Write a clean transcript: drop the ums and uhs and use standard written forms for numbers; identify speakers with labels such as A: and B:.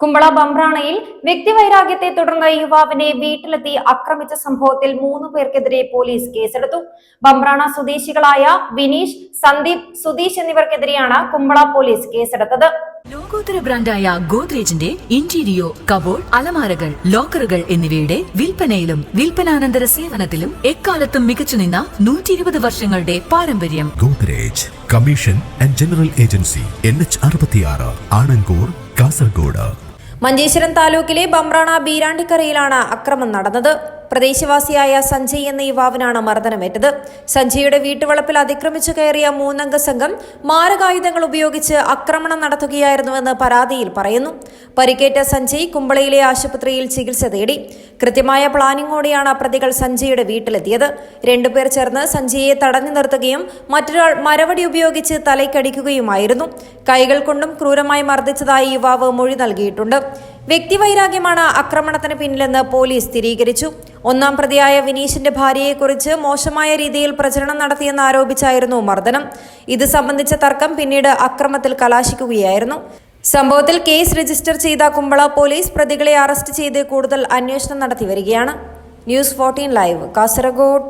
A: കുമ്പള ബംബ്രാണയിൽ വ്യക്തിവൈരാഗ്യത്തെ തുടർന്ന് യുവാവിനെ വീട്ടിലെത്തി ആക്രമിച്ച സംഭവത്തിൽ 3 പേർക്കെതിരെ പോലീസ് കേസെടുത്തു. ബംബ്രാണ സ്വദേശികളായ വിനീഷ്, സന്ദീപ്, സുധീഷ് എന്നിവർക്കെതിരെയാണ് കുമ്പള പോലീസ് കേസെടുത്തത്.
B: ലോകോത്തര ബ്രാൻഡായ ഗോദ്രേജിന്റെ ഇന്റീരിയോ, കബോർഡ്, അലമാരകൾ, ലോക്കറുകൾ എന്നിവയുടെ വിൽപ്പനയിലും വിൽപ്പനാനന്തര സേവനത്തിലും എക്കാലത്തും മികച്ചുനിന്ന 120 വർഷങ്ങളുടെ പാരമ്പര്യം.
C: Godrej commission and general agency, NH66, Anangoor, Kasaragod.
A: Manjeshwaram താലൂക്കിലെ ബംബ്രാണ ബീരാണ്ടിക്കരയിലാണ് അക്രമം നടന്നത്. പ്രദേശവാസിയായ സഞ്ജയ് എന്ന യുവാവിനാണ് മർദ്ദനമേറ്റത്. സഞ്ജയുടെ വീട്ടുവളപ്പിൽ അതിക്രമിച്ചു കയറിയ 3-അംഗ സംഘം മാരകായുധങ്ങൾ ഉപയോഗിച്ച് ആക്രമണം നടത്തുകയായിരുന്നുവെന്ന് പരാതിയിൽ പറയുന്നു. പരിക്കേറ്റ സഞ്ജയ് കുമ്പളയിലെ ആശുപത്രിയിൽ ചികിത്സ തേടി. കൃത്യമായ പ്ലാനിങ്ങോടെയാണ് പ്രതികൾ സഞ്ജയുടെ വീട്ടിലെത്തിയത്. 2 പേർ ചേർന്ന് സഞ്ജയെ തടഞ്ഞു നിർത്തുകയും മറ്റൊരാൾ മരവടി ഉപയോഗിച്ച് തലയ്ക്കടിക്കുകയുമായിരുന്നു. കൈകൾ കൊണ്ടും ക്രൂരമായി മർദ്ദിച്ചതായി യുവാവ് മൊഴി നൽകിയിട്ടുണ്ട്. വ്യക്തിവൈരാഗ്യമാണ് ആക്രമണത്തിന് പിന്നിലെന്ന് പോലീസ് സ്ഥിരീകരിച്ചു. 1-ാം പ്രതിയായ വിനീഷിന്റെ ഭാര്യയെക്കുറിച്ച് മോശമായ രീതിയിൽ പ്രചരണം നടത്തിയെന്ന് ആരോപിച്ചായിരുന്നു മർദ്ദനം. ഇത് സംബന്ധിച്ച തർക്കം പിന്നീട് അക്രമത്തിൽ കലാശിക്കുകയായിരുന്നു. സംഭവത്തിൽ കേസ് രജിസ്റ്റർ ചെയ്ത കുമ്പള പോലീസ് പ്രതികളെ അറസ്റ്റ് ചെയ്ത് കൂടുതൽ അന്വേഷണം നടത്തി വരികയാണ്. News 14 live, Kasaragod.